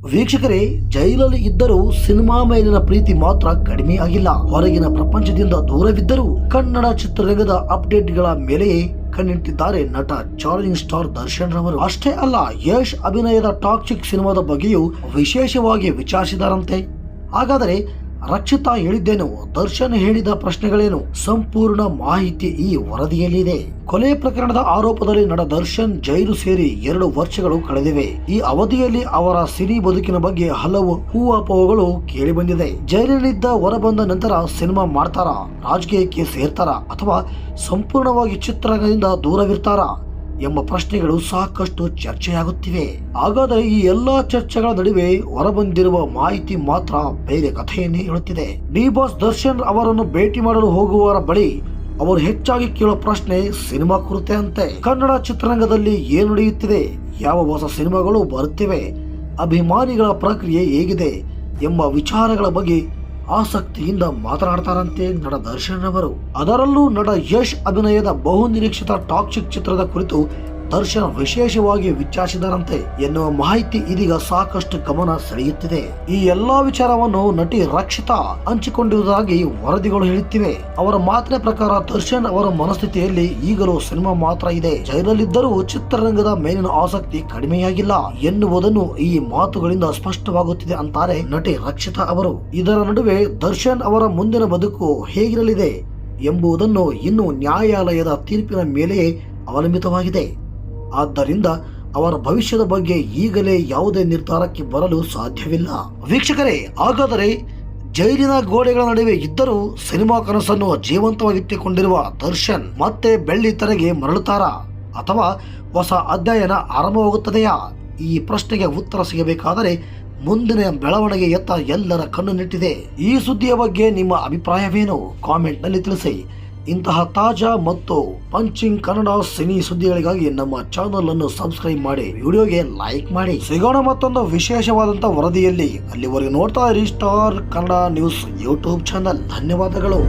ವೀಕ್ಷಕರೇ, ಜೈಲಲ್ಲಿ ಇದ್ದರೂ ಸಿನಿಮಾ ಮೇಲಿನ ಪ್ರೀತಿ ಮಾತ್ರ ಕಡಿಮೆ ಆಗಿಲ್ಲ. ಹೊರಗಿನ ಪ್ರಪಂಚದಿಂದ ದೂರವಿದ್ದರೂ ಕನ್ನಡ ಚಿತ್ರರಂಗದ ಅಪ್ಡೇಟ್ಗಳ ಮೇಲೆಯೇ ಕಣ್ಣಿಟ್ಟಿದ್ದಾರೆ ನಟ ಚಾಲೆಂಜಿಂಗ್ ಸ್ಟಾರ್ ದರ್ಶನ್ ರವರು. ಅಷ್ಟೇ ಅಲ್ಲ, ಯಶ್ ಅಭಿನಯದ ಟಾಕ್ಸಿಕ್ ಸಿನಿಮಾದ ಬಗ್ಗೆಯೂ ವಿಶೇಷವಾಗಿ ವಿಚಾರಿಸಿದಾರಂತೆ. ಹಾಗಾದರೆ ರಕ್ಷಿತಾ ಹೇಳಿದ್ದೇನು, ದರ್ಶನ್ ಹೇಳಿದ ಪ್ರಶ್ನೆಗಳೇನು, ಸಂಪೂರ್ಣ ಮಾಹಿತಿ ಈ ವರದಿಯಲ್ಲಿದೆ. ಕೊಲೆ ಪ್ರಕರಣದ ಆರೋಪದಲ್ಲಿ ನಟ ದರ್ಶನ್ ಜೈಲು ಸೇರಿ 2 ವರ್ಷಗಳು ಕಳೆದಿವೆ. ಈ ಅವಧಿಯಲ್ಲಿ ಅವರ ಸಿನಿ ಬದುಕಿನ ಬಗ್ಗೆ ಹಲವು ಊಹಾಪೋಹಗಳು ಕೇಳಿ ಬಂದಿದೆ. ಜೈಲಿನಿಂದ ಹೊರಬಂದ ನಂತರ ಸಿನಿಮಾ ಮಾಡ್ತಾರಾ, ರಾಜಕೀಯಕ್ಕೆ ಸೇರ್ತಾರಾ ಅಥವಾ ಸಂಪೂರ್ಣವಾಗಿ ಚಿತ್ರರಂಗದಿಂದ ದೂರವಿರ್ತಾರಾ ಎಂಬ ಪ್ರಶ್ನೆಗಳು ಸಾಕಷ್ಟು ಚರ್ಚೆಯಾಗುತ್ತಿವೆ. ಹಾಗಾದರೆ ಈ ಎಲ್ಲಾ ಚರ್ಚೆಗಳ ನಡುವೆ ಹೊರಬಂದಿರುವ ಮಾಹಿತಿ ಮಾತ್ರ ಬೇರೆ ಕಥೆಯನ್ನೇ ಹೇಳುತ್ತಿದೆ. ಡಿ ಬಾಸ್ ದರ್ಶನ್ ಅವರನ್ನು ಭೇಟಿ ಮಾಡಲು ಹೋಗುವವರ ಬಳಿ ಅವರು ಹೆಚ್ಚಾಗಿ ಕೇಳೋ ಪ್ರಶ್ನೆ ಸಿನಿಮಾ ಕುರಿತೆ ಅಂತೆ. ಕನ್ನಡ ಚಿತ್ರರಂಗದಲ್ಲಿ ಏನು ನಡೆಯುತ್ತಿದೆ, ಯಾವ ಹೊಸ ಸಿನಿಮಾಗಳು ಬರುತ್ತಿವೆ, ಅಭಿಮಾನಿಗಳ ಪ್ರಕ್ರಿಯೆ ಹೇಗಿದೆ ಎಂಬ ವಿಚಾರಗಳ ಬಗ್ಗೆ ಆಸಕ್ತಿಯಿಂದ ಮಾತನಾಡ್ತಾರಂತೆ ನಟ ದರ್ಶನ್ ಅವರು. ಅದರಲ್ಲೂ ನಟ ಯಶ್ ಅಭಿನಯದ ಬಹು ನಿರೀಕ್ಷಿತ ಟಾಕ್ಸಿಕ್ ಚಿತ್ರದ ಕುರಿತು ದರ್ಶನ್ ವಿಶೇಷವಾಗಿ ವಿಚಾರಿಸಿದಾರಂತೆ ಎನ್ನುವ ಮಾಹಿತಿ ಇದೀಗ ಸಾಕಷ್ಟು ಗಮನ ಸೆಳೆಯುತ್ತಿದೆ. ಈ ಎಲ್ಲಾ ವಿಚಾರವನ್ನು ನಟಿ ರಕ್ಷಿತಾ ಹಂಚಿಕೊಂಡಿರುವುದಾಗಿ ವರದಿಗಳು ಹೇಳುತ್ತಿವೆ. ಅವರ ಮಾತಿನ ಪ್ರಕಾರ ದರ್ಶನ್ ಅವರ ಮನಸ್ಥಿತಿಯಲ್ಲಿ ಈಗಲೂ ಸಿನಿಮಾ ಮಾತ್ರ ಇದೆ, ಜೈಲಲ್ಲಿದ್ದರೂ ಚಿತ್ರರಂಗದ ಮೇಲಿನ ಆಸಕ್ತಿ ಕಡಿಮೆಯಾಗಿಲ್ಲ ಎನ್ನುವುದನ್ನು ಈ ಮಾತುಗಳಿಂದ ಸ್ಪಷ್ಟವಾಗುತ್ತಿದೆ ಅಂತಾರೆ ನಟಿ ರಕ್ಷಿತಾ ಅವರು. ಇದರ ನಡುವೆ ದರ್ಶನ್ ಅವರ ಮುಂದಿನ ಬದುಕು ಹೇಗಿರಲಿದೆ ಎಂಬುದನ್ನು ಇನ್ನು ನ್ಯಾಯಾಲಯದ ತೀರ್ಪಿನ ಮೇಲೆಯೇ ಅವಲಂಬಿತವಾಗಿದೆ. ಆದ್ದರಿಂದ ಅವರ ಭವಿಷ್ಯದ ಬಗ್ಗೆ ಈಗಲೇ ಯಾವುದೇ ನಿರ್ಧಾರಕ್ಕೆ ಬರಲು ಸಾಧ್ಯವಿಲ್ಲ. ವೀಕ್ಷಕರೇ, ಹಾಗಾದರೆ ಜೈಲಿನ ಗೋಡೆಗಳ ನಡುವೆ ಇದ್ದರೂ ಸಿನಿಮಾ ಕನಸನ್ನು ಜೀವಂತವಾಗಿಟ್ಟುಕೊಂಡಿರುವ ದರ್ಶನ್ ಮತ್ತೆ ಬೆಳ್ಳಿ ತೆರೆಗೆ ಮರಳುತ್ತಾರಾ ಅಥವಾ ಹೊಸ ಅಧ್ಯಯನ ಆರಂಭವಾಗುತ್ತದೆಯಾ? ಈ ಪ್ರಶ್ನೆಗೆ ಉತ್ತರ ಸಿಗಬೇಕಾದರೆ ಮುಂದಿನ ಬೆಳವಣಿಗೆಯತ್ತ ಎಲ್ಲರ ಕಣ್ಣು ನೆಟ್ಟಿದೆ. ಈ ಸುದ್ದಿಯ ಬಗ್ಗೆ ನಿಮ್ಮ ಅಭಿಪ್ರಾಯವೇನು? ಕಾಮೆಂಟ್ ನಲ್ಲಿ ತಿಳಿಸಿ. ಇಂತಹ ತಾಜಾ ಮತ್ತು ಪಂಚಿಂಗ್ ಕನ್ನಡ ಸಿನಿ ಸುದ್ದಿಗಳಿಗಾಗಿ ನಮ್ಮ ಚಾನಲ್ ಅನ್ನು ಸಬ್ಸ್ಕ್ರೈಬ್ ಮಾಡಿ, ವಿಡಿಯೋಗೆ ಲೈಕ್ ಮಾಡಿ. ಸಿಗೋಣ ಮತ್ತೊಂದು ವಿಶೇಷವಾದಂತಹ ವರದಿಯಲ್ಲಿ. ಅಲ್ಲಿವರೆಗೆ ನೋಡ್ತಾ ಇರಿ star Kannada news YouTube channel. ಧನ್ಯವಾದಗಳು.